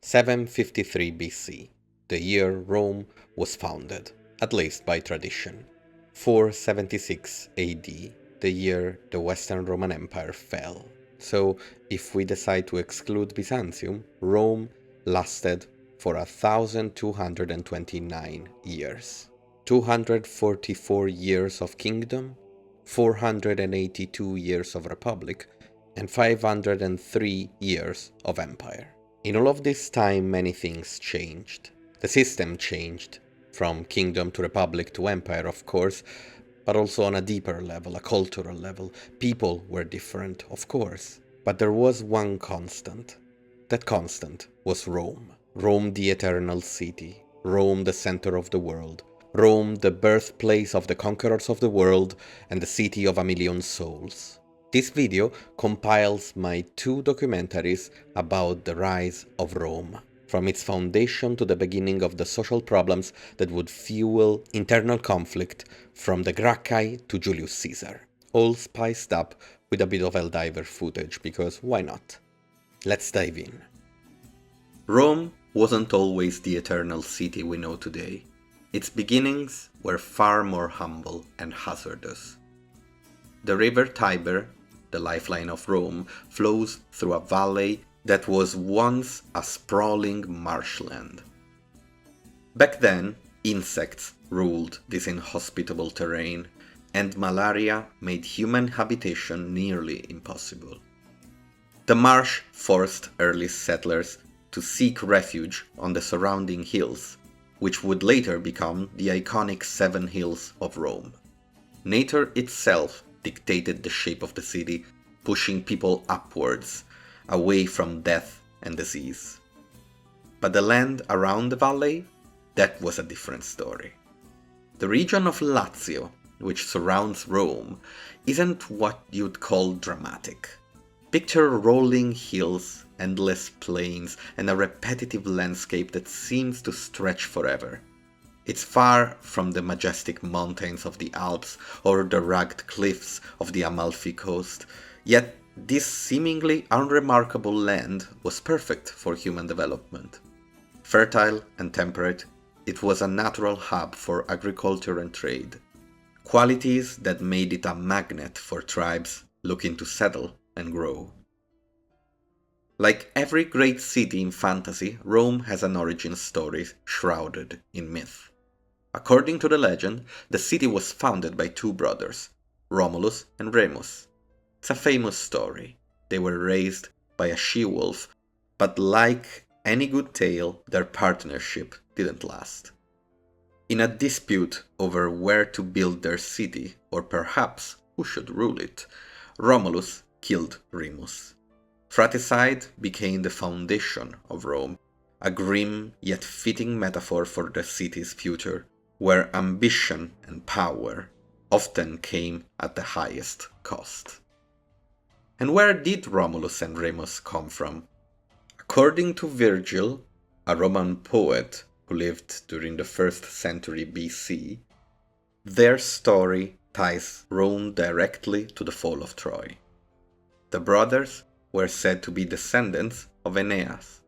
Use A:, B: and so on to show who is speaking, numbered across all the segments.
A: 753 BC, the year Rome was founded, at least by tradition. 476 AD, the year the Western Roman Empire fell. So, if we decide to exclude Byzantium, Rome lasted for 1229 years. 244 years of kingdom, 482 years of republic, and 503 years of empire. In all of this time, many things changed. The system changed, from kingdom to republic to empire, of course, but also on a deeper level, a cultural level. People were different, of course. But there was one constant. That constant was Rome. Rome, the eternal city. Rome, the center of the world. Rome, the birthplace of the conquerors of the world and the city of a million souls. This video compiles my 2 documentaries about the rise of Rome, from its foundation to the beginning of the social problems that would fuel internal conflict from the Gracchi to Julius Caesar, all spiced up with a bit of Helldiver footage, because why not? Let's dive in. Rome wasn't always the eternal city we know today. Its beginnings were far more humble and hazardous. The river Tiber, the lifeline of Rome, flows through a valley that was once a sprawling marshland. Back then, insects ruled this inhospitable terrain, and malaria made human habitation nearly impossible. The marsh forced early settlers to seek refuge on the surrounding hills, which would later become the iconic 7 Hills of Rome. Nature itself dictated the shape of the city, pushing people upwards, away from death and disease. But the land around the valley, that was a different story. The region of Lazio, which surrounds Rome, isn't what you'd call dramatic. Picture rolling hills, endless plains, and a repetitive landscape that seems to stretch forever. It's far from the majestic mountains of the Alps or the rugged cliffs of the Amalfi Coast, yet this seemingly unremarkable land was perfect for human development. Fertile and temperate, it was a natural hub for agriculture and trade, qualities that made it a magnet for tribes looking to settle and grow. Like every great city in fantasy, Rome has an origin story shrouded in myth. According to the legend, the city was founded by 2 brothers, Romulus and Remus. It's a famous story. They were raised by a she-wolf, but like any good tale, their partnership didn't last. In a dispute over where to build their city, or perhaps who should rule it, Romulus killed Remus. Fratricide became the foundation of Rome, a grim yet fitting metaphor for the city's future, where ambition and power often came at the highest cost. And where did Romulus and Remus come from? According to Virgil, a Roman poet who lived during the 1st century BC, their story ties Rome directly to the fall of Troy. The brothers were said to be descendants of Aeneas,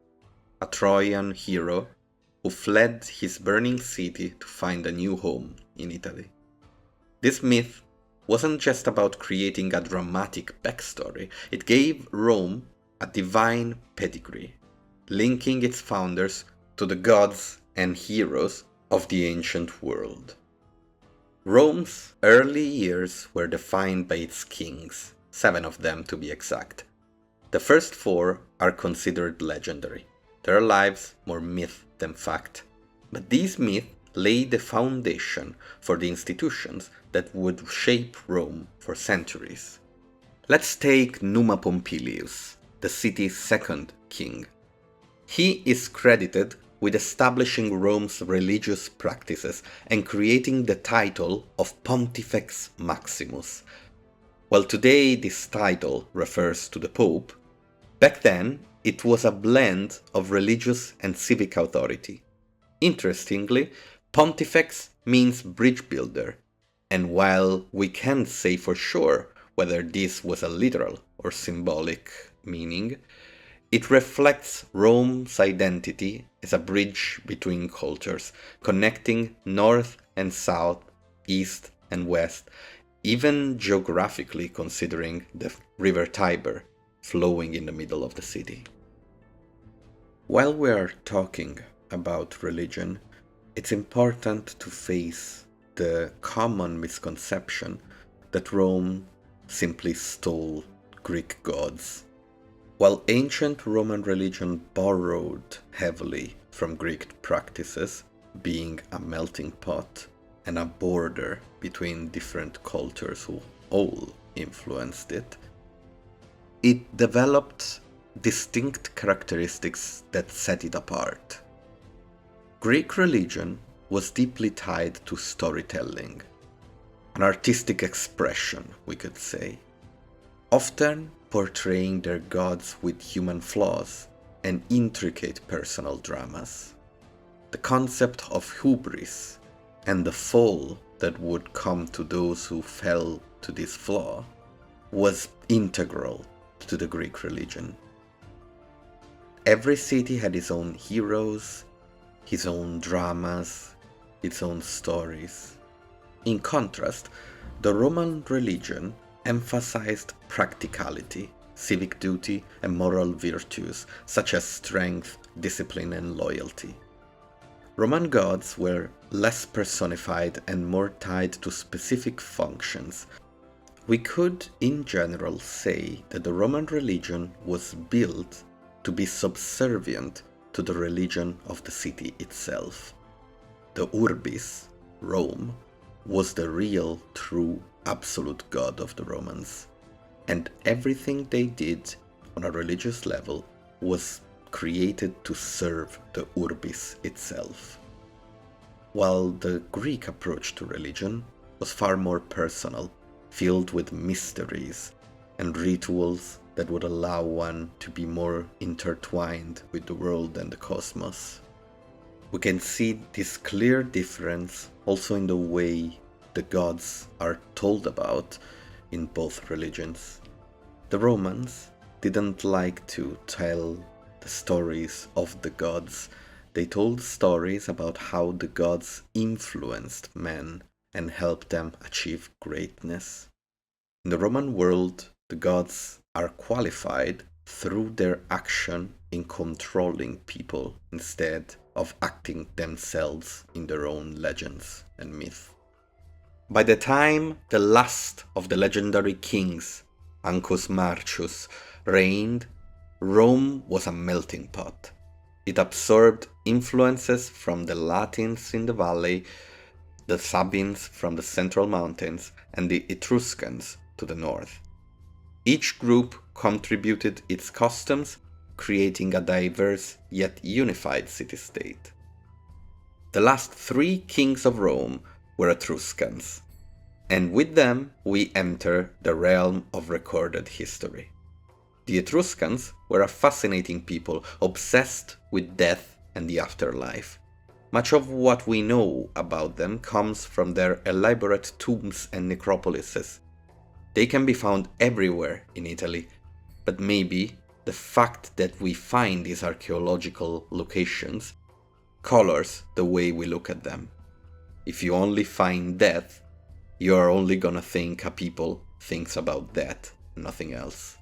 A: a Trojan hero who fled his burning city to find a new home in Italy. This myth wasn't just about creating a dramatic backstory, it gave Rome a divine pedigree, linking its founders to the gods and heroes of the ancient world. Rome's early years were defined by its kings, 7 of them to be exact. The first 4 are considered legendary, their lives more myth than fact. But these myths laid the foundation for the institutions that would shape Rome for centuries. Let's take Numa Pompilius, the city's 2nd king. He is credited with establishing Rome's religious practices and creating the title of Pontifex Maximus. While today this title refers to the Pope, back then it was a blend of religious and civic authority. Interestingly, Pontifex means bridge builder, and while we can't say for sure whether this was a literal or symbolic meaning, It reflects Rome's identity as a bridge between cultures, connecting north and south, east and west, even geographically considering the river Tiber flowing in the middle of the city. While we are talking about religion, it's important to face the common misconception that Rome simply stole Greek gods. While ancient Roman religion borrowed heavily from Greek practices, being a melting pot and a border between different cultures who all influenced it, it developed distinct characteristics that set it apart. Greek religion was deeply tied to storytelling, an artistic expression, we could say, often portraying their gods with human flaws and intricate personal dramas. The concept of hubris and the fall that would come to those who fell to this flaw was integral to the Greek religion. Every city had its own heroes, his own dramas, its own stories. In contrast, the Roman religion emphasized practicality, civic duty, and moral virtues such as strength, discipline, and loyalty. Roman gods were less personified and more tied to specific functions. We could, in general, say that the Roman religion was built to be subservient to the religion of the city itself. The urbis, Rome, was the real, true, absolute god of the Romans, and everything they did on a religious level was created to serve the urbis itself. While the Greek approach to religion was far more personal, filled with mysteries and rituals that would allow one to be more intertwined with the world and the cosmos. We can see this clear difference also in the way the gods are told about in both religions. The Romans didn't like to tell the stories of the gods. They told stories about how the gods influenced men and helped them achieve greatness. In the Roman world, the gods are qualified through their action in controlling people instead of acting themselves in their own legends and myth. By the time the last of the legendary kings, Ancus Marcius, reigned, Rome was a melting pot. It absorbed influences from the Latins in the valley, the Sabines from the central mountains, and the Etruscans to the north. Each group contributed its customs, creating a diverse yet unified city-state. The last three kings of Rome were Etruscans, and with them we enter the realm of recorded history. The Etruscans were a fascinating people obsessed with death and the afterlife. Much of what we know about them comes from their elaborate tombs and necropolises. They can be found everywhere in Italy, but maybe the fact that we find these archaeological locations colors the way we look at them. If you only find death, you are only gonna think a people thinks about death, nothing else.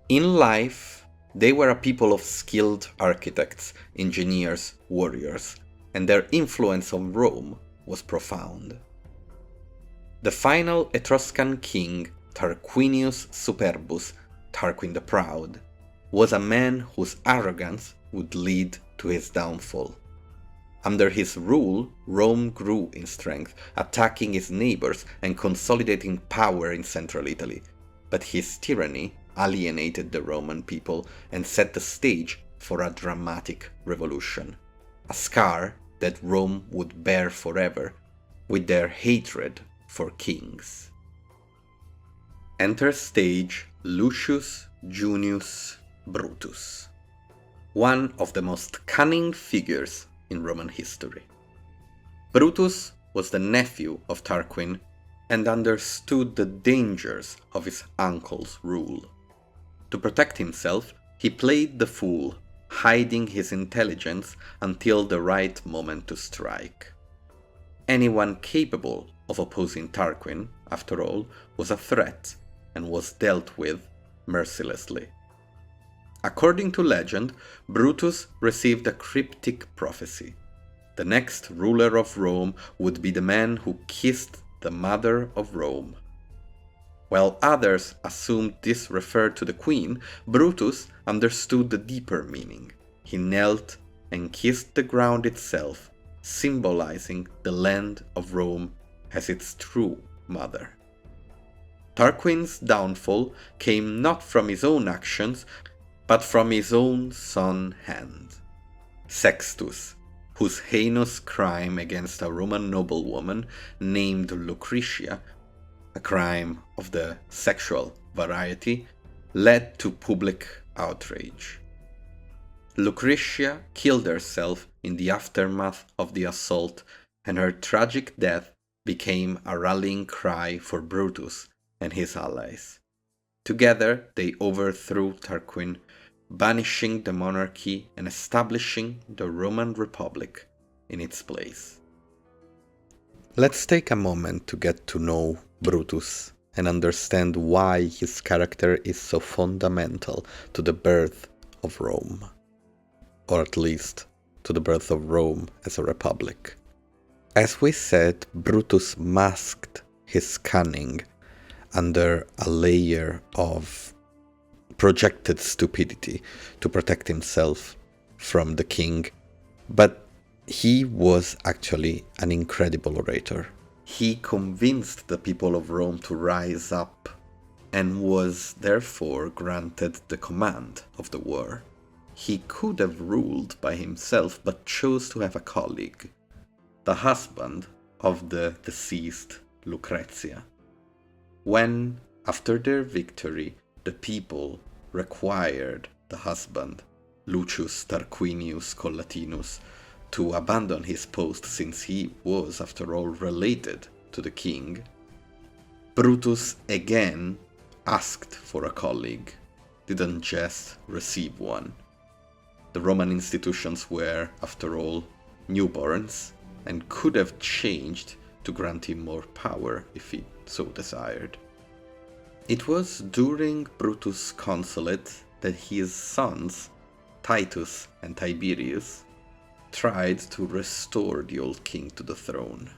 A: In life, they were a people of skilled architects, engineers, warriors, and their influence on Rome was profound. The final Etruscan king, Tarquinius Superbus, Tarquin the Proud, was a man whose arrogance would lead to his downfall. Under his rule, Rome grew in strength, attacking its neighbors and consolidating power in central Italy. But his tyranny alienated the Roman people and set the stage for a dramatic revolution, a scar that Rome would bear forever with their hatred for kings. Enter stage Lucius Junius Brutus, one of the most cunning figures in Roman history. Brutus was the nephew of Tarquin and understood the dangers of his uncle's rule. To protect himself, He played the fool, hiding his intelligence until the right moment to strike. Anyone capable of opposing Tarquin, after all, was a threat and was dealt with mercilessly. According to legend, Brutus received a cryptic prophecy. The next ruler of Rome would be the man who kissed the mother of Rome. While others assumed this referred to the queen, Brutus understood the deeper meaning. He knelt and kissed the ground itself, symbolizing the land of Rome as its true mother. Tarquin's downfall came not from his own actions, but from his own son's hand. Sextus, whose heinous crime against a Roman noblewoman named Lucretia, a crime of the sexual variety, led to public outrage. Lucretia killed herself in the aftermath of the assault, and her tragic death became a rallying cry for Brutus and his allies. Together they overthrew Tarquin, banishing the monarchy and establishing the Roman Republic in its place. Let's take a moment to get to know Brutus and understand why his character is so fundamental to the birth of Rome, or at least to the birth of Rome as a republic. As we said, Brutus masked his cunning under a layer of projected stupidity to protect himself from the king, but he was actually an incredible orator. He convinced the people of Rome to rise up and was therefore granted the command of the war. He could have ruled by himself, but chose to have a colleague, the husband of the deceased Lucretia. When, after their victory, the people required the husband, Lucius Tarquinius Collatinus, to abandon his post since he was, after all, related to the king, Brutus again asked for a colleague, didn't just receive one. The Roman institutions were, after all, newborns and could have changed to grant him more power if he so desired. It was during Brutus' consulate that his sons, Titus and Tiberius, tried to restore the old king to the throne.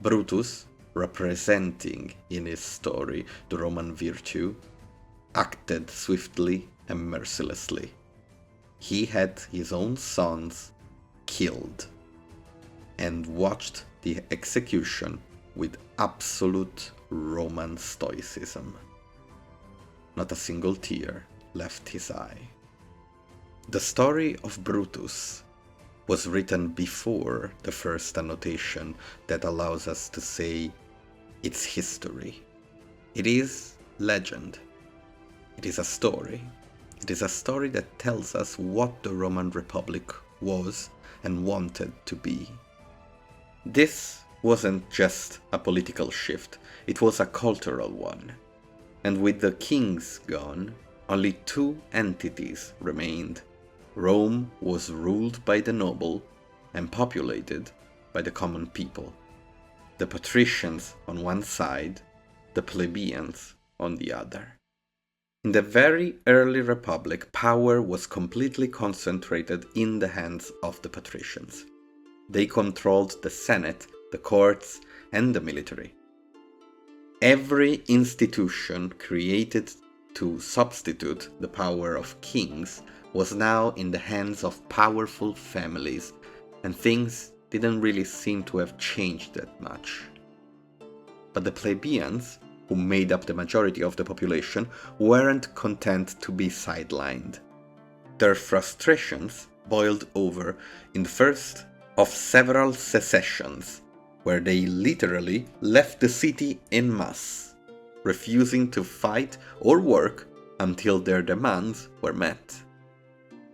A: Brutus, representing in his story the Roman virtue, acted swiftly and mercilessly. He had his own sons killed and watched the execution with absolute Roman stoicism. Not a single tear left his eye. The story of Brutus was written before the first annotation that allows us to say it's history. It is legend. It is a story. It is a story that tells us what the Roman Republic was and wanted to be. This wasn't just a political shift, it was a cultural one. And with the kings gone, only two entities remained. Rome was ruled by the noble and populated by the common people. The patricians on one side, the plebeians on the other. In the very early republic, power was completely concentrated in the hands of the patricians. They controlled the Senate, the courts, and the military. Every institution created to substitute the power of kings was now in the hands of powerful families, and things didn't really seem to have changed that much. But the plebeians, who made up the majority of the population, weren't content to be sidelined. Their frustrations boiled over in the first of several secessions, where they literally left the city en masse, refusing to fight or work until their demands were met.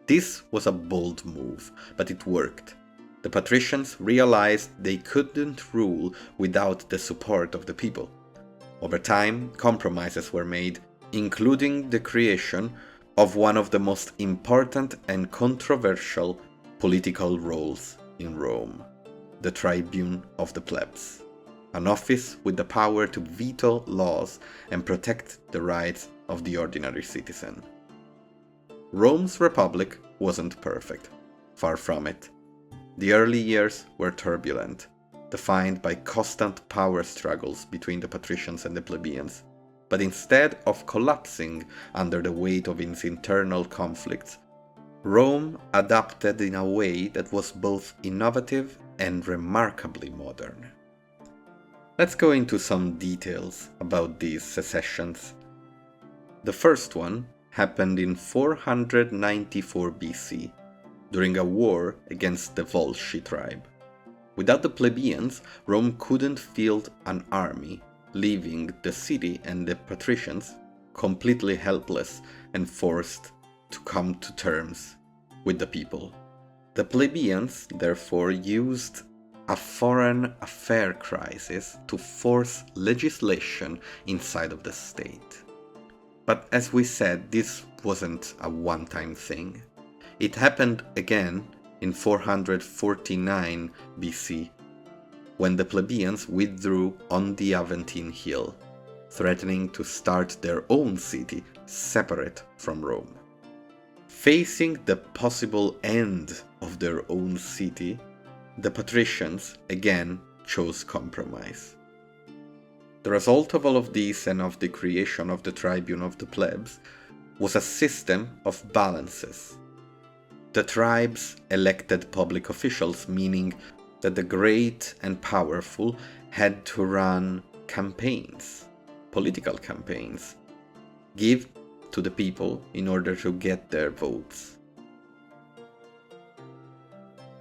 A: This was a bold move, but it worked. The patricians realized they couldn't rule without the support of the people. Over time, compromises were made, including the creation of one of the most important and controversial political roles in Rome, the tribune of the plebs, an office with the power to veto laws and protect the rights of the ordinary citizen. Rome's republic wasn't perfect, far from it. The early years were turbulent, defined by constant power struggles between the patricians and the plebeians. But instead of collapsing under the weight of its internal conflicts, Rome adapted in a way that was both innovative and remarkably modern. Let's go into some details about these secessions. The first one happened in 494 BC, during a war against the Volsci tribe. Without the plebeians, Rome couldn't field an army, leaving the city and the patricians completely helpless and forced to come to terms with the people. The plebeians, therefore, used a foreign affair crisis to force legislation inside of the state. But as we said, this wasn't a one-time thing. It happened again in 449 BC, when the plebeians withdrew on the Aventine Hill, threatening to start their own city separate from Rome. Facing the possible end of their own city, the patricians again chose compromise. The result of all of this and of the creation of the tribune of the plebs was a system of balances. The tribes elected public officials, meaning that the great and powerful had to run campaigns, political campaigns, give to the people in order to get their votes.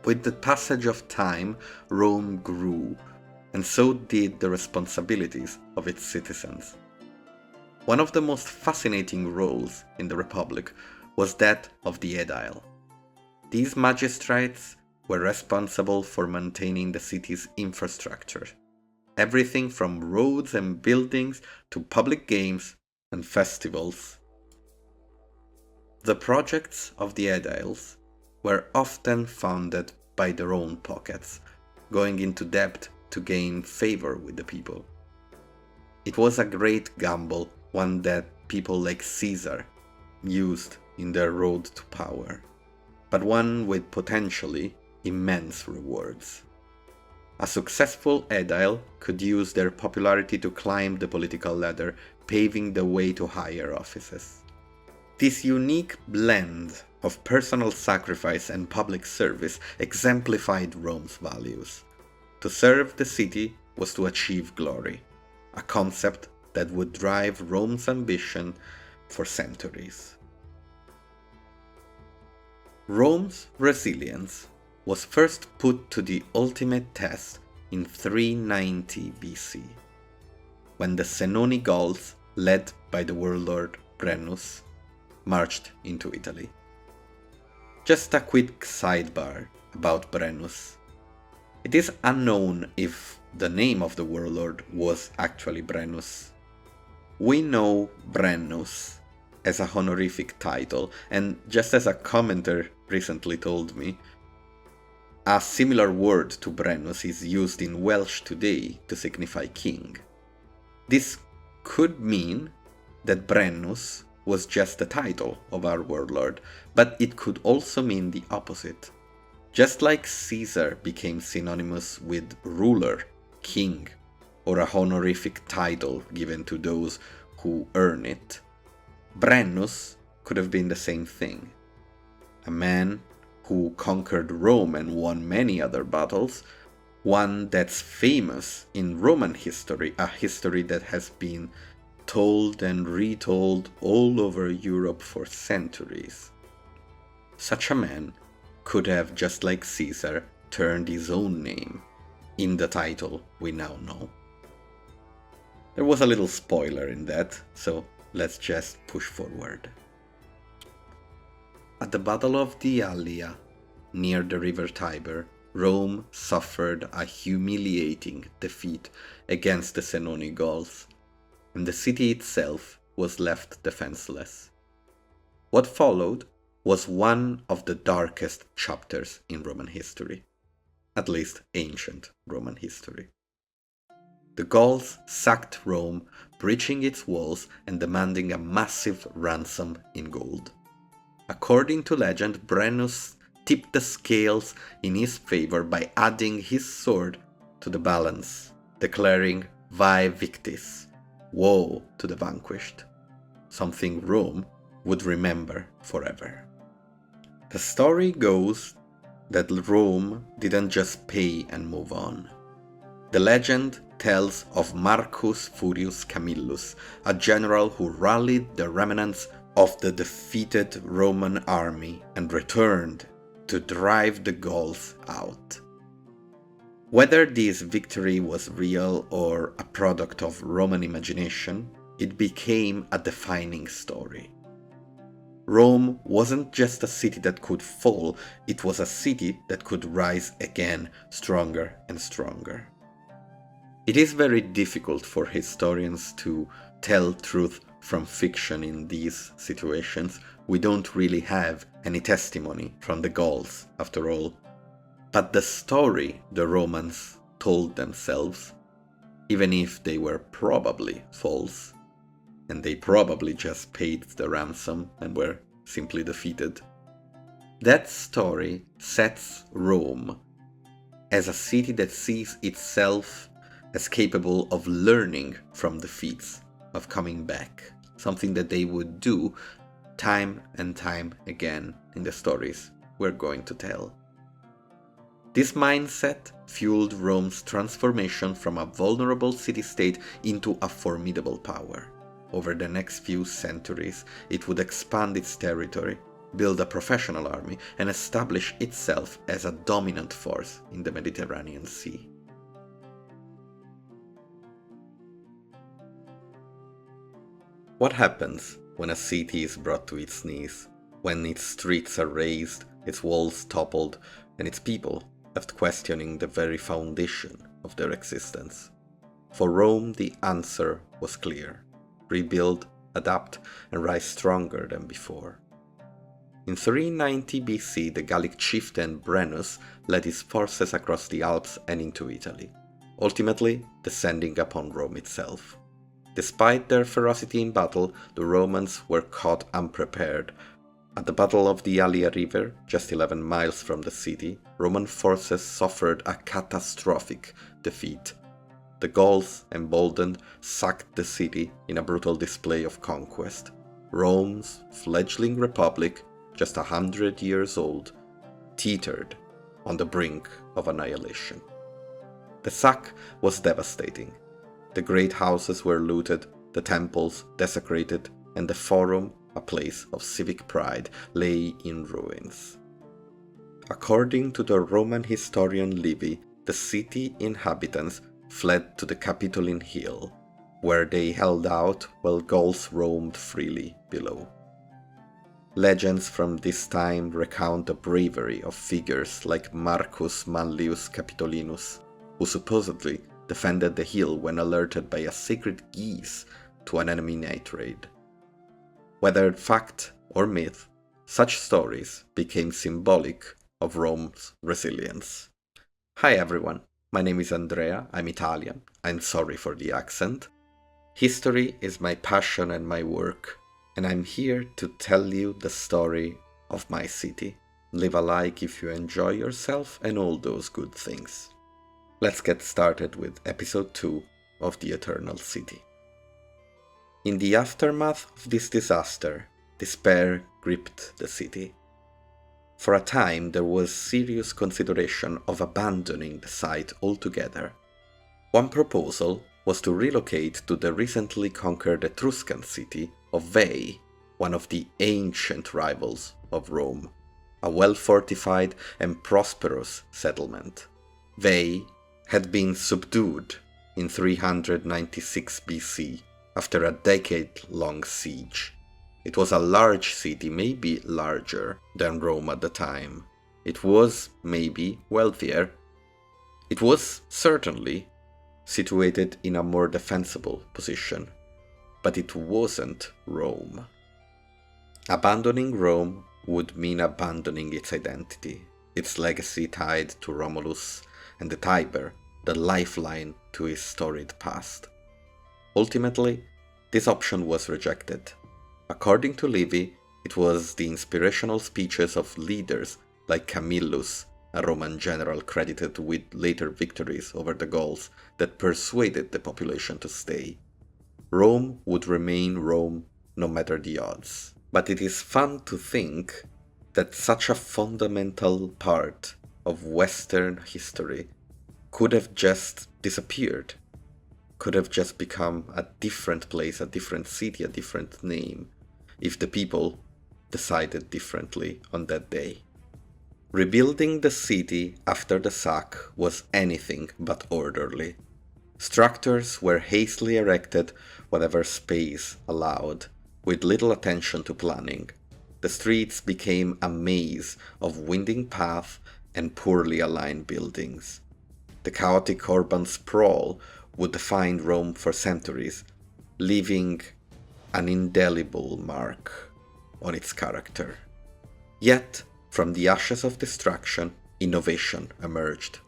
A: With the passage of time, Rome grew, and so did the responsibilities of its citizens. One of the most fascinating roles in the Republic was that of the aedile. These magistrates were responsible for maintaining the city's infrastructure, everything from roads and buildings to public games and festivals. The projects of the aediles were often funded by their own pockets, going into debt to gain favor with the people. It was a great gamble, one that people like Caesar used in their road to power, but one with potentially immense rewards. A successful aedile could use their popularity to climb the political ladder, paving the way to higher offices. This unique blend of personal sacrifice and public service exemplified Rome's values. To serve the city was to achieve glory, a concept that would drive Rome's ambition for centuries. Rome's resilience was first put to the ultimate test in 390 BC, when the Senoni Gauls, led by the warlord Brennus, marched into Italy. Just a quick sidebar about Brennus. It is unknown if the name of the warlord was actually Brennus. We know Brennus as a honorific title, and just as a commenter recently told me, a similar word to Brennus is used in Welsh today to signify king. This could mean that Brennus was just a title of our warlord, but it could also mean the opposite. Just like Caesar became synonymous with ruler, king, or a honorific title given to those who earn it, Brennus could have been the same thing. A man who conquered Rome and won many other battles, one that's famous in Roman history, a history that has been told and retold all over Europe for centuries. Such a man could have, just like Caesar, turned his own name in the title we now know. There was a little spoiler in that, so let's just push forward. At the Battle of the Allia, near the river Tiber, Rome suffered a humiliating defeat against the Senoni Gauls, and the city itself was left defenseless. What followed was one of the darkest chapters in Roman history, at least ancient Roman history. The Gauls sacked Rome, breaching its walls and demanding a massive ransom in gold. According to legend, Brennus tipped the scales in his favor by adding his sword to the balance, declaring Vae Victis, woe to the vanquished, something Rome would remember forever. The story goes that Rome didn't just pay and move on. The legend tells of Marcus Furius Camillus, a general who rallied the remnants of the defeated Roman army and returned to drive the Gauls out. Whether this victory was real or a product of Roman imagination, it became a defining story. Rome wasn't just a city that could fall, it was a city that could rise again, stronger and stronger. It is very difficult for historians to tell truth from fiction in these situations. We don't really have any testimony from the Gauls, after all. But the story the Romans told themselves, even if they were probably false, and they probably just paid the ransom and were simply defeated, that story sets Rome as a city that sees itself as capable of learning from defeats, of coming back, something that they would do time and time again in the stories we're going to tell. This mindset fueled Rome's transformation from a vulnerable city-state into a formidable power. Over the next few centuries, it would expand its territory, build a professional army, and establish itself as a dominant force in the Mediterranean Sea. What happens when a city is brought to its knees, when its streets are razed, its walls toppled, and its people left questioning the very foundation of their existence? For Rome, the answer was clear: rebuild, adapt, and rise stronger than before. In 390 BC, the Gallic chieftain Brennus led his forces across the Alps and into Italy, ultimately descending upon Rome itself. Despite their ferocity in battle, the Romans were caught unprepared. At the Battle of the Allia River, just 11 miles from the city, Roman forces suffered a catastrophic defeat. The Gauls, emboldened, sacked the city in a brutal display of conquest. Rome's fledgling republic, just 100 years old, teetered on the brink of annihilation. The sack was devastating. The great houses were looted, the temples desecrated, and the Forum, a place of civic pride, lay in ruins. According to the Roman historian Livy, the city inhabitants fled to the Capitoline Hill, where they held out while Gauls roamed freely below. Legends from this time recount the bravery of figures like Marcus Manlius Capitolinus, who supposedly defended the hill when alerted by a sacred geese to an enemy night raid. Whether fact or myth, such stories became symbolic of Rome's resilience. Hi everyone, my name is Andrea, I'm Italian, I'm sorry for the accent. History is my passion and my work, and I'm here to tell you the story of my city. Leave a like if you enjoy yourself and all those good things. Let's get started with episode 2 of The Eternal City. In the aftermath of this disaster, despair gripped the city. For a time, there was serious consideration of abandoning the site altogether. One proposal was to relocate to the recently conquered Etruscan city of Veii, one of the ancient rivals of Rome, a well-fortified and prosperous settlement. Veii had been subdued in 396 BC after a decade-long siege. It was a large city, maybe larger than Rome at the time. It was maybe wealthier. It was certainly situated in a more defensible position, but it wasn't Rome. Abandoning Rome would mean abandoning its identity, its legacy tied to Romulus and the Tiber, the lifeline to his storied past. Ultimately, this option was rejected. According to Livy, it was the inspirational speeches of leaders like Camillus, a Roman general credited with later victories over the Gauls, that persuaded the population to stay. Rome would remain Rome no matter the odds. But it is fun to think that such a fundamental part of Western history could have just disappeared, could have just become a different place, a different city, a different name, if the people decided differently on that day. Rebuilding the city after the sack was anything but orderly. Structures were hastily erected whatever space allowed, with little attention to planning. The streets became a maze of winding paths and poorly aligned buildings. The chaotic urban sprawl would define Rome for centuries, leaving an indelible mark on its character. Yet, from the ashes of destruction, innovation emerged.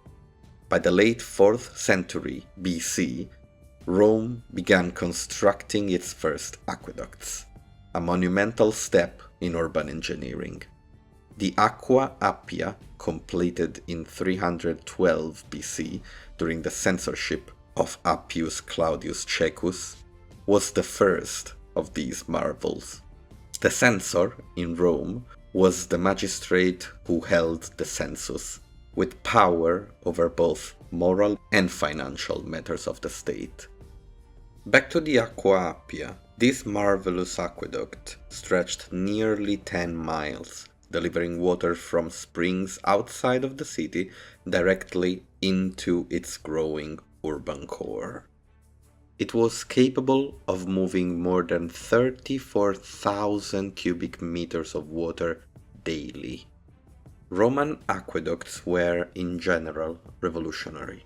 A: By the late 4th century BC, Rome began constructing its first aqueducts, a monumental step in urban engineering. The Aqua Appia, completed in 312 BC during the censorship of Appius Claudius Caecus, was the first of these marvels. The censor in Rome was the magistrate who held the census, with power over both moral and financial matters of the state. Back to the Aqua Appia, this marvelous aqueduct stretched nearly 10 miles, delivering water from springs outside of the city directly into its growing urban core. It was capable of moving more than 34,000 cubic meters of water daily. Roman aqueducts were, in general, revolutionary,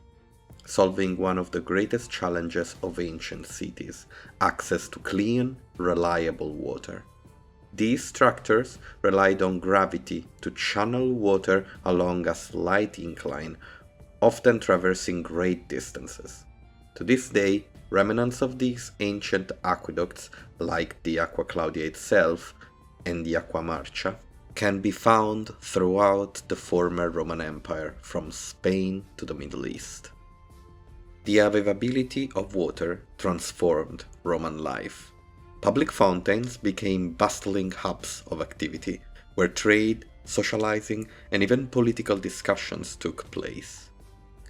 A: solving one of the greatest challenges of ancient cities: access to clean, reliable water. These structures relied on gravity to channel water along a slight incline, often traversing great distances. To this day, remnants of these ancient aqueducts, like the Aqua Claudia itself and the Aqua Marcia, can be found throughout the former Roman Empire, from Spain to the Middle East. The availability of water transformed Roman life. Public fountains became bustling hubs of activity, where trade, socializing, and even political discussions took place.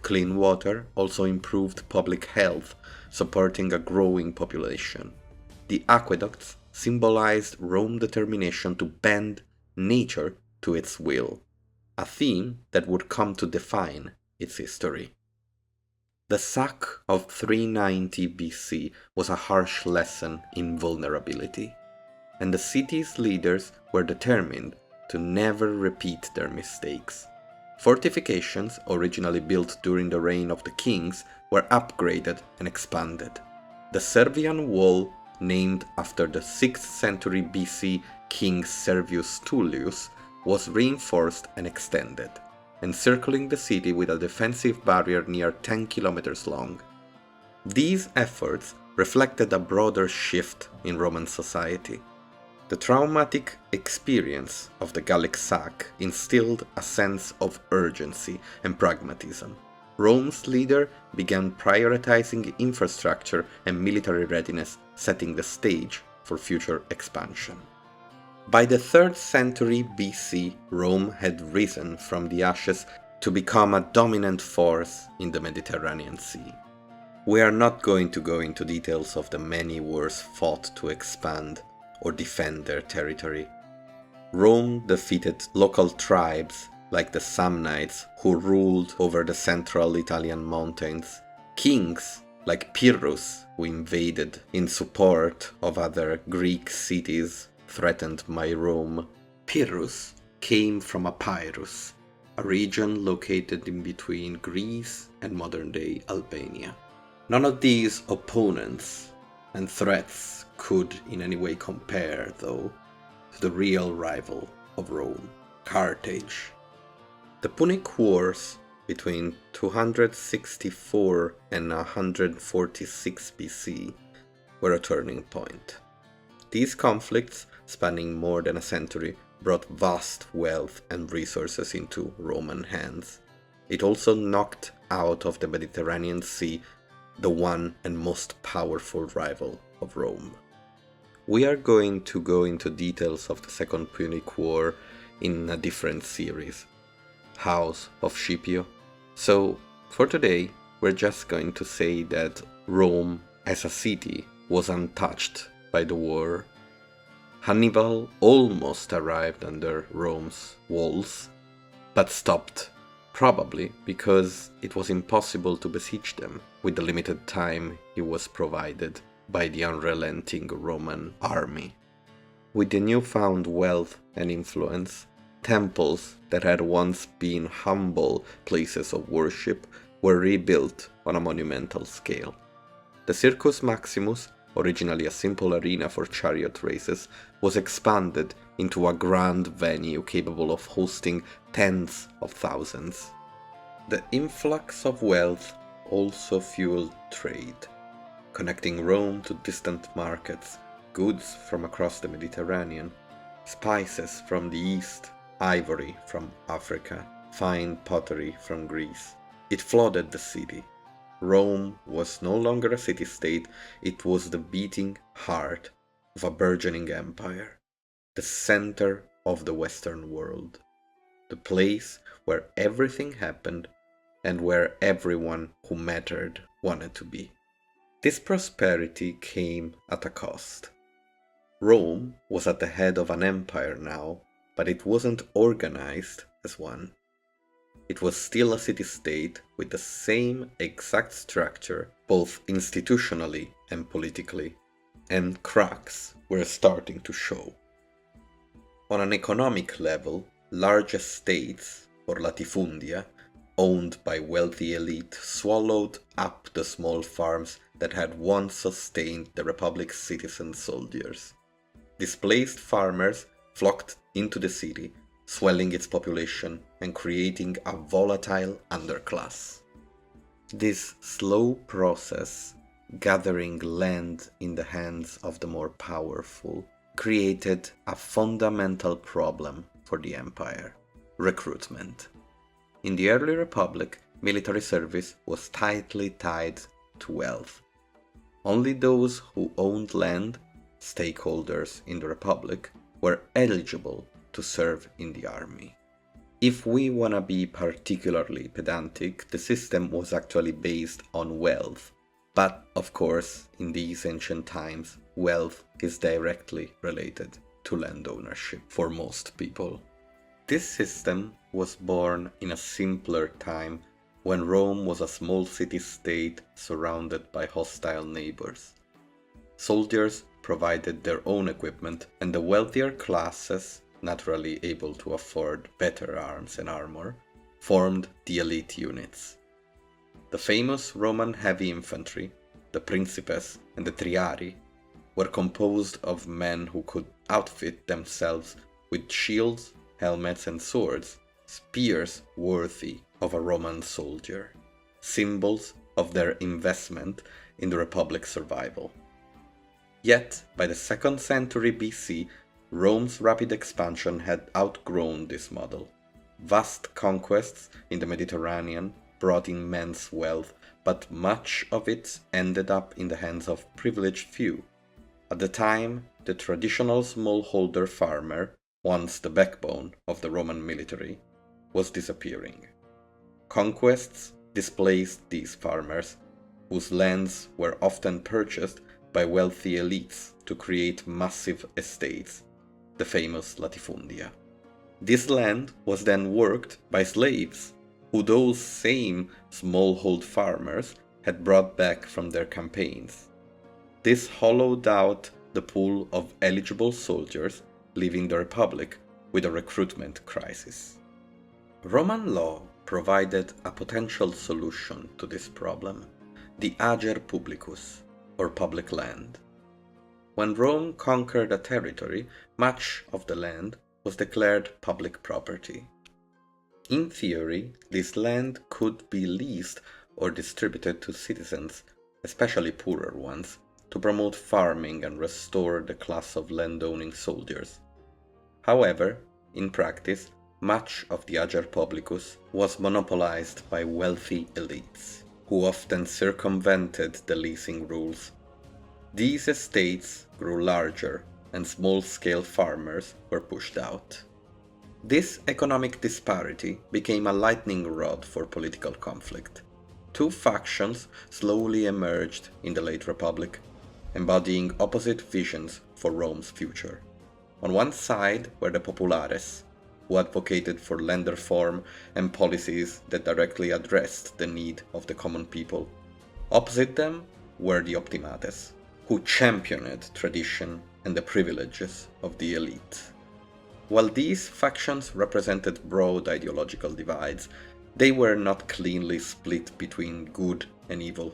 A: Clean water also improved public health, supporting a growing population. The aqueducts symbolized Rome's determination to bend nature to its will, a theme that would come to define its history. The sack of 390 BC was a harsh lesson in vulnerability, and the city's leaders were determined to never repeat their mistakes. Fortifications, originally built during the reign of the kings, were upgraded and expanded. The Servian Wall, named after the 6th century BC king Servius Tullius, was reinforced and extended, encircling the city with a defensive barrier near 10 kilometers long. These efforts reflected a broader shift in Roman society. The traumatic experience of the Gallic sack instilled a sense of urgency and pragmatism. Rome's leader began prioritizing infrastructure and military readiness, setting the stage for future expansion. By the 3rd century BC, Rome had risen from the ashes to become a dominant force in the Mediterranean Sea. We are not going to go into details of the many wars fought to expand or defend their territory. Rome defeated local tribes like the Samnites, who ruled over the central Italian mountains, kings like Pyrrhus, who invaded in support of other Greek cities threatened by Rome. Pyrrhus came from Epirus, a region located in between Greece and modern-day Albania. None of these opponents and threats could in any way compare, though, to the real rival of Rome, Carthage. The Punic Wars between 264 and 146 BC were a turning point. These conflicts, spanning more than a century, brought vast wealth and resources into Roman hands. It also knocked out of the Mediterranean Sea the one and most powerful rival of Rome. We are going to go into details of the Second Punic War in a different series, House of Scipio. So, for today, we're just going to say that Rome as a city was untouched by the war. Hannibal almost arrived under Rome's walls, but stopped, probably because it was impossible to besiege them with the limited time he was provided by the unrelenting Roman army. With the newfound wealth and influence, temples that had once been humble places of worship were rebuilt on a monumental scale. The Circus Maximus, originally a simple arena for chariot races, was expanded into a grand venue capable of hosting tens of thousands. The influx of wealth also fueled trade, connecting Rome to distant markets, goods from across the Mediterranean, spices from the east, ivory from Africa, fine pottery from Greece. It flooded the city. Rome was no longer a city-state, it was the beating heart of a burgeoning empire, the center of the Western world, the place where everything happened and where everyone who mattered wanted to be. This prosperity came at a cost. Rome was at the head of an empire now, but it wasn't organized as one. It was still a city-state with the same exact structure, both institutionally and politically, and cracks were starting to show. On an economic level, large estates, or latifundia, owned by wealthy elite, swallowed up the small farms that had once sustained the Republic's citizen soldiers. Displaced farmers flocked into the city, swelling its population and creating a volatile underclass. This slow process, gathering land in the hands of the more powerful, created a fundamental problem for the empire: recruitment. In the early Republic, military service was tightly tied to wealth. Only those who owned land, stakeholders in the Republic, were eligible to serve in the army. If we wanna be particularly pedantic, the system was actually based on wealth. But, of course, in these ancient times, wealth is directly related to land ownership for most people. This system was born in a simpler time when Rome was a small city-state surrounded by hostile neighbors. Soldiers provided their own equipment, and the wealthier classes, naturally able to afford better arms and armor, formed the elite units. The famous Roman heavy infantry, the Principes and the Triari, were composed of men who could outfit themselves with shields, helmets and swords, spears worthy of a Roman soldier, symbols of their investment in the Republic's survival. Yet, by the 2nd century BC, Rome's rapid expansion had outgrown this model. Vast conquests in the Mediterranean brought immense wealth, but much of it ended up in the hands of privileged few. At the time, the traditional smallholder farmer, once the backbone of the Roman military, was disappearing. Conquests displaced these farmers, whose lands were often purchased by wealthy elites to create massive estates, the famous latifundia. This land was then worked by slaves, who those same smallhold farmers had brought back from their campaigns. This hollowed out the pool of eligible soldiers, leaving the Republic with a recruitment crisis. Roman law provided a potential solution to this problem: the ager publicus, or public land. When Rome conquered a territory, much of the land was declared public property. In theory, this land could be leased or distributed to citizens, especially poorer ones, to promote farming and restore the class of land-owning soldiers. However, in practice, much of the ager publicus was monopolized by wealthy elites, who often circumvented the leasing rules. These estates grew larger, and small-scale farmers were pushed out. This economic disparity became a lightning rod for political conflict. Two factions slowly emerged in the late Republic, embodying opposite visions for Rome's future. On one side were the populares, who advocated for land reform and policies that directly addressed the need of the common people. Opposite them were the optimates, who championed tradition and the privileges of the elite. While these factions represented broad ideological divides, they were not cleanly split between good and evil.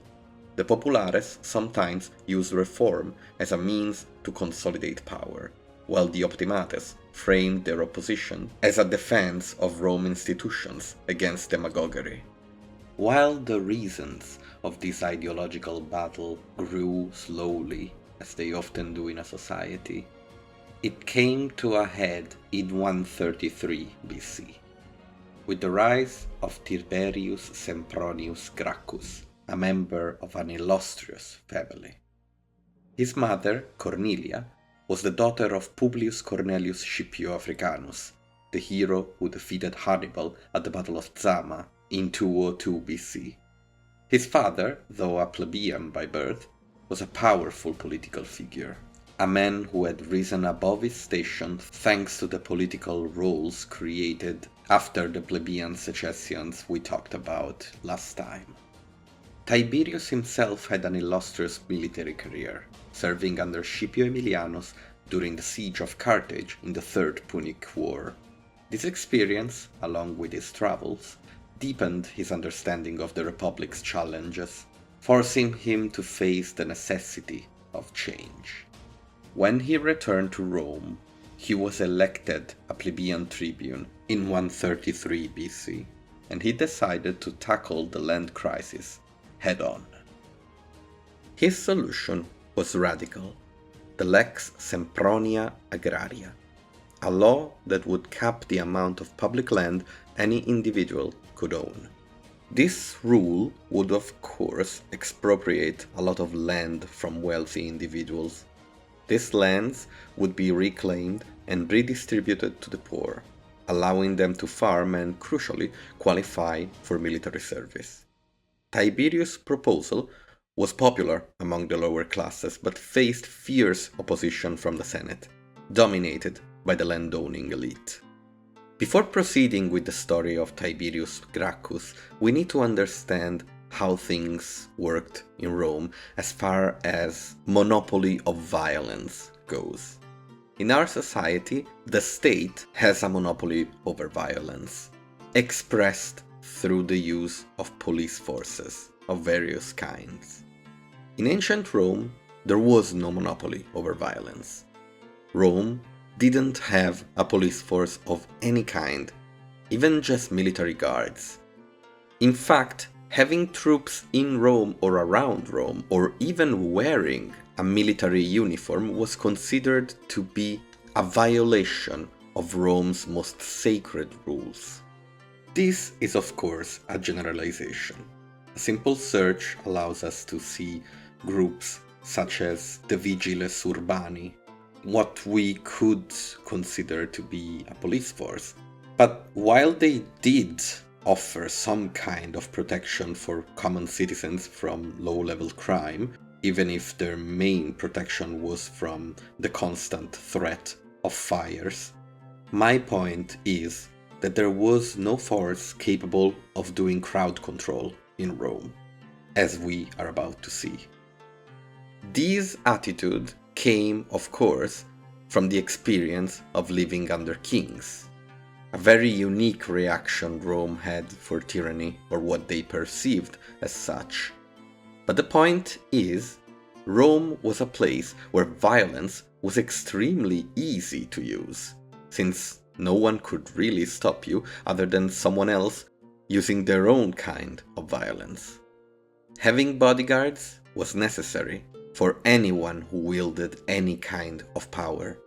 A: The populares sometimes used reform as a means to consolidate power, while the optimates framed their opposition as a defense of Roman institutions against demagoguery. While the reasons of this ideological battle grew slowly, as they often do in a society, it came to a head in 133 BC, with the rise of Tiberius Sempronius Gracchus, a member of an illustrious family. His mother, Cornelia, was the daughter of Publius Cornelius Scipio Africanus, the hero who defeated Hannibal at the Battle of Zama in 202 BC. His father, though a plebeian by birth, was a powerful political figure, a man who had risen above his station thanks to the political roles created after the plebeian secessions we talked about last time. Tiberius himself had an illustrious military career, serving under Scipio Aemilianus during the siege of Carthage in the Third Punic War. This experience, along with his travels, deepened his understanding of the Republic's challenges, forcing him to face the necessity of change. When he returned to Rome, he was elected a plebeian tribune in 133 BC, and he decided to tackle the land crisis head-on. His solution was radical: the Lex Sempronia Agraria, a law that would cap the amount of public land any individual could own. This rule would of course expropriate a lot of land from wealthy individuals. These lands would be reclaimed and redistributed to the poor, allowing them to farm and, crucially, qualify for military service. Tiberius' proposal was popular among the lower classes, but faced fierce opposition from the Senate, dominated by the landowning elite. Before proceeding with the story of Tiberius Gracchus, we need to understand how things worked in Rome as far as monopoly of violence goes. In our society, the state has a monopoly over violence, expressed through the use of police forces of various kinds. In ancient Rome, there was no monopoly over violence. Rome didn't have a police force of any kind, even just military guards. In fact, having troops in Rome or around Rome, or even wearing a military uniform, was considered to be a violation of Rome's most sacred rules. This is of course a generalization. A simple search allows us to see groups such as the Vigiles Urbani, what we could consider to be a police force. But while they did offer some kind of protection for common citizens from low-level crime, even if their main protection was from the constant threat of fires, my point is that there was no force capable of doing crowd control in Rome, as we are about to see. This attitude came, of course, from the experience of living under kings, a very unique reaction Rome had for tyranny, or what they perceived as such. But the point is Rome was a place where violence was extremely easy to use, since no one could really stop you other than someone else using their own kind of violence. Having bodyguards was necessary for anyone who wielded any kind of power,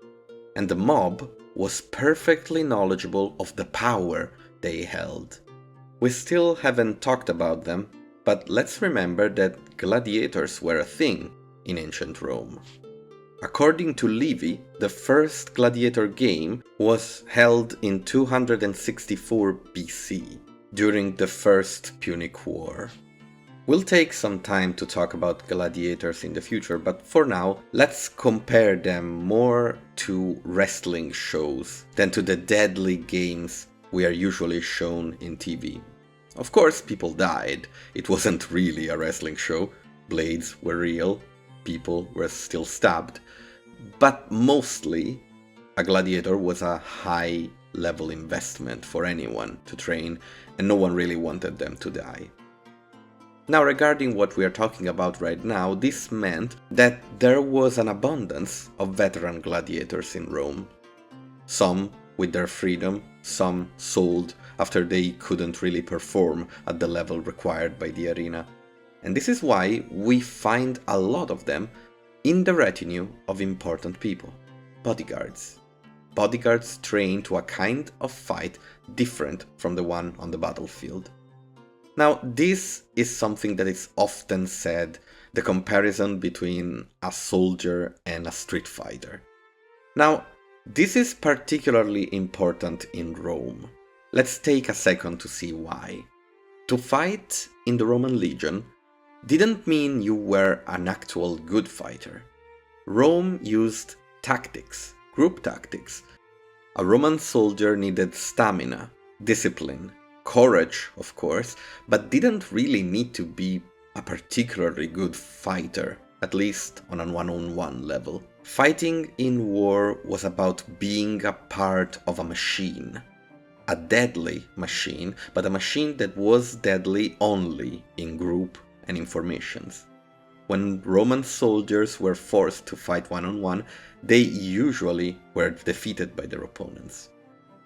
A: and the mob was perfectly knowledgeable of the power they held. We still haven't talked about them, but let's remember that gladiators were a thing in ancient Rome. According to Livy, the first gladiator game was held in 264 BC, during the First Punic War. We'll take some time to talk about gladiators in the future, but for now, let's compare them more to wrestling shows than to the deadly games we are usually shown in TV. Of course, people died. It wasn't really a wrestling show. Blades were real, people were still stabbed. But mostly, a gladiator was a high-level investment for anyone to train, and no one really wanted them to die. Now, regarding what we are talking about right now, this meant that there was an abundance of veteran gladiators in Rome. Some with their freedom, some sold after they couldn't really perform at the level required by the arena. And this is why we find a lot of them in the retinue of important people, bodyguards. Bodyguards trained to a kind of fight different from the one on the battlefield. Now, this is something that is often said, the comparison between a soldier and a street fighter. Now, this is particularly important in Rome. Let's take a second to see why. To fight in the Roman legion didn't mean you were an actual good fighter. Rome used tactics, group tactics. A Roman soldier needed stamina, discipline, courage, of course, but didn't really need to be a particularly good fighter, at least on a one-on-one level. Fighting in war was about being a part of a machine. A deadly machine, but a machine that was deadly only in group and in formations. When Roman soldiers were forced to fight one-on-one, they usually were defeated by their opponents.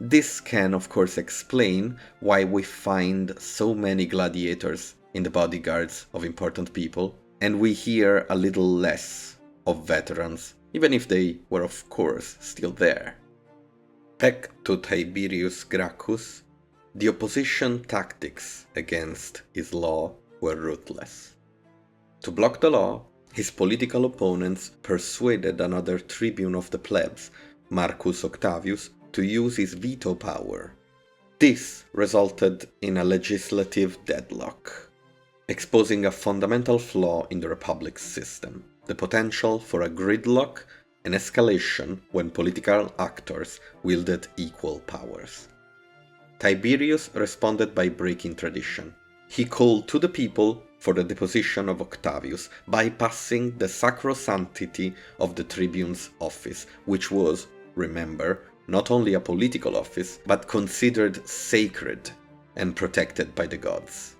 A: This can, of course, explain why we find so many gladiators in the bodyguards of important people, and we hear a little less of veterans, even if they were, of course, still there. Back to Tiberius Gracchus, the opposition tactics against his law were ruthless. To block the law, his political opponents persuaded another tribune of the plebs, Marcus Octavius, to use his veto power. This resulted in a legislative deadlock, exposing a fundamental flaw in the Republic's system, the potential for a gridlock and escalation when political actors wielded equal powers. Tiberius responded by breaking tradition. He called to the people for the deposition of Octavius, bypassing the sacrosanctity of the tribune's office, which was, remember, not only a political office, but considered sacred and protected by the gods.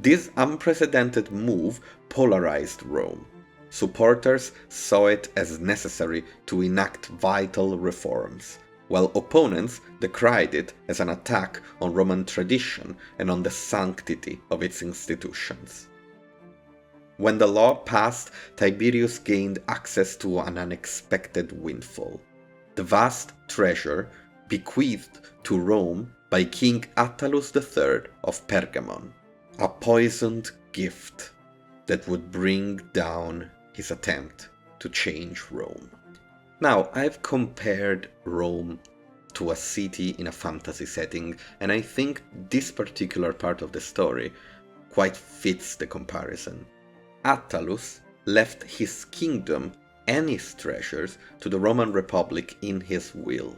A: This unprecedented move polarized Rome. Supporters saw it as necessary to enact vital reforms, while opponents decried it as an attack on Roman tradition and on the sanctity of its institutions. When the law passed, Tiberius gained access to an unexpected windfall. The vast treasure bequeathed to Rome by King Attalus III of Pergamon, a poisoned gift that would bring down his attempt to change Rome. Now, I've compared Rome to a city in a fantasy setting, and I think this particular part of the story quite fits the comparison. Attalus left his kingdom and his treasures to the Roman Republic in his will.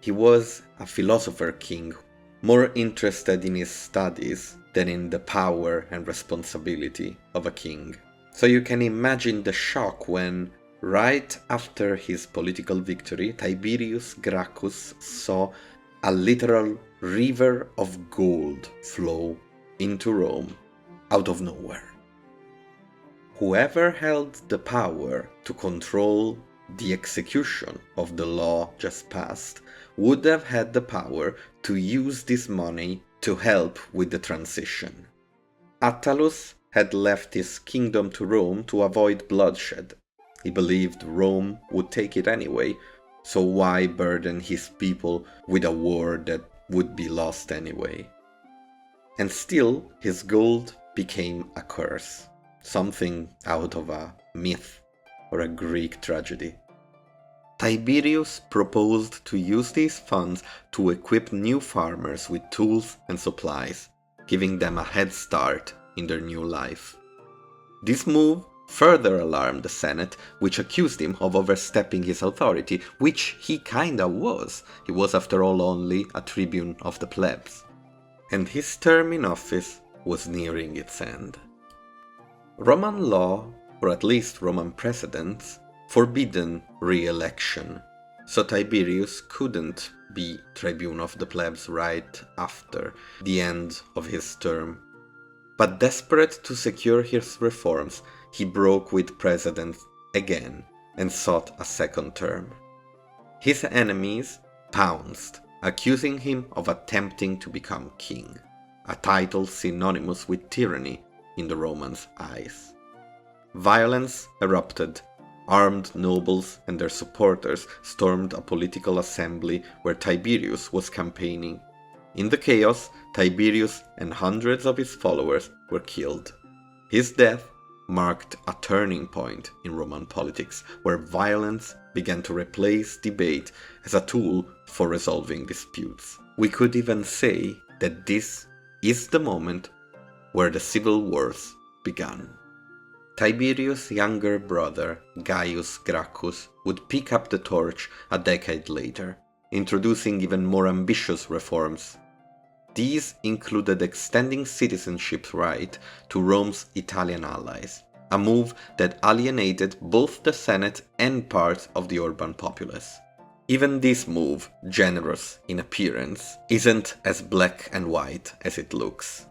A: He was a philosopher king, more interested in his studies than in the power and responsibility of a king. So you can imagine the shock when, right after his political victory, Tiberius Gracchus saw a literal river of gold flow into Rome out of nowhere. Whoever held the power to control the execution of the law just passed would have had the power to use this money to help with the transition. Attalus had left his kingdom to Rome to avoid bloodshed. He believed Rome would take it anyway, so why burden his people with a war that would be lost anyway? And still, his gold became a curse, something out of a myth or a Greek tragedy. Tiberius proposed to use these funds to equip new farmers with tools and supplies, giving them a head start in their new life. This move further alarmed the Senate, which accused him of overstepping his authority, which he kinda was. He was after all only a tribune of the plebs. And his term in office was nearing its end. Roman law, or at least Roman precedents, forbidden re-election, so Tiberius couldn't be tribune of the plebs right after the end of his term. But desperate to secure his reforms, he broke with precedents again and sought a second term. His enemies pounced, accusing him of attempting to become king, a title synonymous with tyranny in the Romans' eyes. Violence erupted. Armed nobles and their supporters stormed a political assembly where Tiberius was campaigning. In the chaos, Tiberius and hundreds of his followers were killed. His death marked a turning point in Roman politics, where violence began to replace debate as a tool for resolving disputes. We could even say that this is the moment where the civil wars began. Tiberius' younger brother, Gaius Gracchus, would pick up the torch a decade later, introducing even more ambitious reforms. These included extending citizenship right to Rome's Italian allies, a move that alienated both the Senate and parts of the urban populace. Even this move, generous in appearance, isn't as black and white as it looks.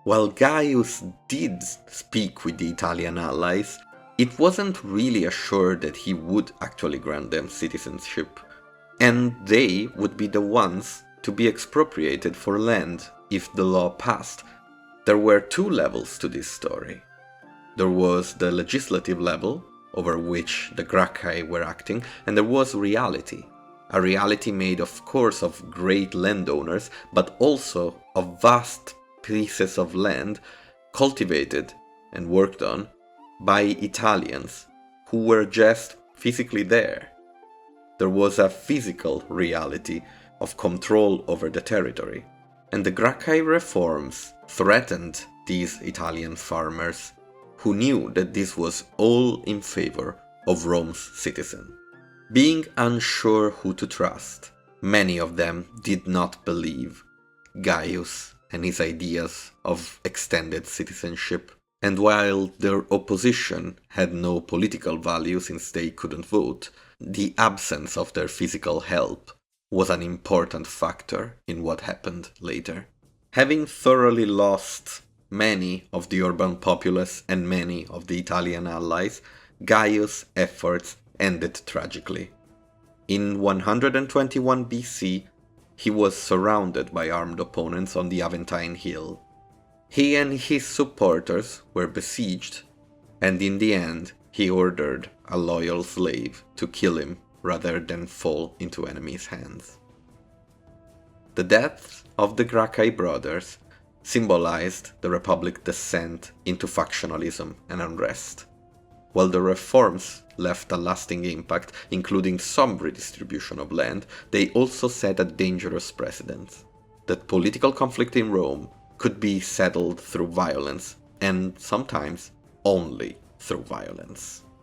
A: While Gaius did speak with the Italian allies, it wasn't really assured that he would actually grant them citizenship, and they would be the ones to be expropriated for land if the law passed. There were two levels to this story. There was the legislative level, over which the Gracchi were acting, and there was reality. A reality made, of course, of great landowners, but also of vast pieces of land cultivated and worked on by Italians who were just physically there. There was a physical reality of control over the territory, and the Gracchi reforms threatened these Italian farmers who knew that this was all in favor of Rome's citizen. Being unsure who to trust, many of them did not believe Gaius and his ideas of extended citizenship, and while their opposition had no political value since they couldn't vote, the absence of their physical help was an important factor in what happened later. Having thoroughly lost many of the urban populace and many of the Italian allies, Gaius' efforts ended tragically. In 121 BC, he was surrounded by armed opponents on the Aventine Hill. He and his supporters were besieged, and in the end, he ordered a loyal slave to kill him rather than fall into enemies' hands. The deaths of the Gracchi brothers symbolized the Republic's descent into factionalism and unrest, while the reforms left a lasting impact, including some redistribution of land. They also set a dangerous precedent that political conflict in Rome could be settled through violence, and sometimes only through violence.